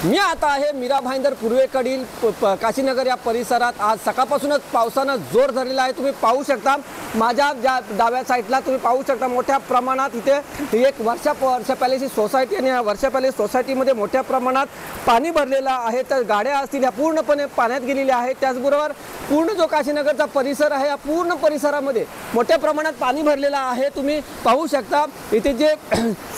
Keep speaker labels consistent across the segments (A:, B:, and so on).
A: मी आता आहे मीरा भाईंदर पूर्वेकडील काशीनगर या परिसरात आज सकाळपासूनच पावसानं जोर धरलेला आहे। तुम्ही पाहू शकता माझ्या ज्या डाव्या साईडला तुम्ही पाहू शकता मोठ्या प्रमाणात इथे एक वर्षा पॅलेस सोसायटी आणि वर्षा पॅलेस सोसायटीमध्ये मोठ्या प्रमाणात पाणी भरलेलं आहे। तर गाड्या असतील या पूर्णपणे पाण्यात गेलेल्या आहेत। त्याचबरोबर पूर्ण जो काशीनगरचा परिसर आहे या पूर्ण परिसरामध्ये मोठ्या प्रमाणात पाणी भरलेलं आहे। तुम्ही पाहू शकता इथे जे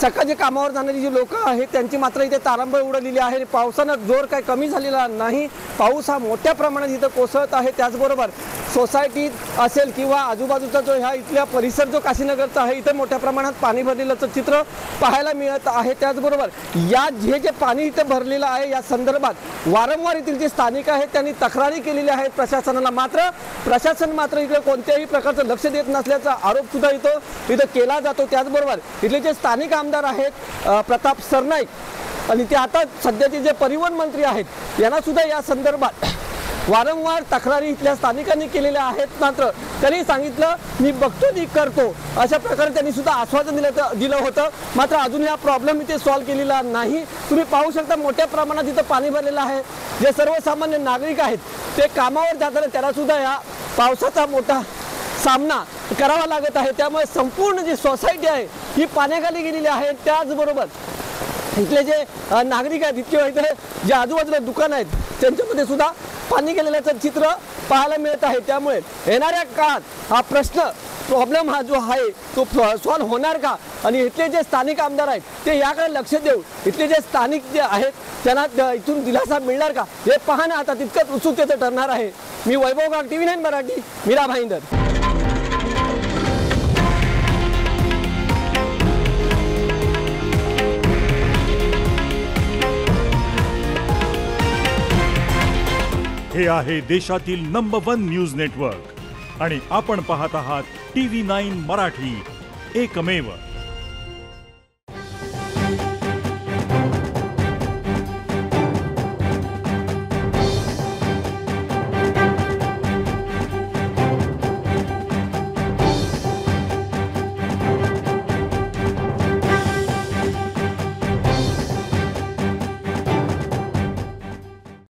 A: सकाळचे कामावर जाणारी जी लोक आहेत त्यांची मात्र इथे तारांबळ उडलेली आहे। पावसानं जोर काही कमी झालेला नाही। पाऊस हा मोठ्या प्रमाणात इथे कोसळत आहे। त्याचबरोबर सोसायटीत असेल किंवा आजूबाजूचा जो ह्या इथला परिसर जो काशीनगरचा आहे इथे मोठ्या प्रमाणात पाणी भरलेलं चित्र पाहायला मिळत आहे। त्याचबरोबर या जे पाणी इथे भरलेलं आहे या संदर्भात वारंवार येथील जे स्थानिक आहेत त्यांनी तक्रारी केलेली आहेत प्रशासनाला। मात्र प्रशासन मात्र इकडे कोणत्याही प्रकारचं लक्ष देत नसल्याचा आरोप सुद्धा इथं केला जातो। त्याचबरोबर इथले जे स्थानिक आमदार आहेत प्रताप सरनाईक आणि ते आता सध्याचे जे परिवहन मंत्री आहेत यांना सुद्धा या संदर्भात वारंवार तक्रारी इथल्या स्थानिकांनी केलेल्या आहेत। मात्र त्यांनी सांगितलं मी बघतो मी करतो अशा प्रकारे त्यांनी सुद्धा आश्वासन दिलं होतं। मात्र अजून हा प्रॉब्लेम इथे सॉल्व्ह केलेला नाही। तुम्ही पाहू शकता मोठ्या प्रमाणात इथं पाणी भरलेलं आहे। जे सर्वसामान्य नागरिक आहेत ते कामावर जाताना त्यांना सुद्धा या पावसाचा मोठा सामना करावा लागत आहे। त्यामुळे संपूर्ण जी सोसायटी आहे ही पाण्याखाली गेलेली आहे। त्याचबरोबर इथले जे नागरिक आहेत किंवा इथे जे आजूबाजूला दुकान आहेत त्यांच्यामध्ये सुद्धा पाणी गेलेल्याचं चित्र पाहायला मिळत आहे। त्यामुळे येणाऱ्या काळात हा प्रॉब्लेम हा जो आहे तो सॉल्व्ह होणार का आणि इथले जे स्थानिक आमदार आहेत ते याकडे लक्ष देऊन इथले जे स्थानिक जे आहेत त्यांना इथून दिलासा मिळणार का हे पाहणं आता तितकंच उत्सुकतेचं ठरणार आहे। मी वैभव गाग, TV9 मराठी, मीरा भाईंदर।
B: हे आहे देशातील नंबर 1 न्यूज नेटवर्क आणि आपण पाहत आहात TV9 मराठी, एकमेव।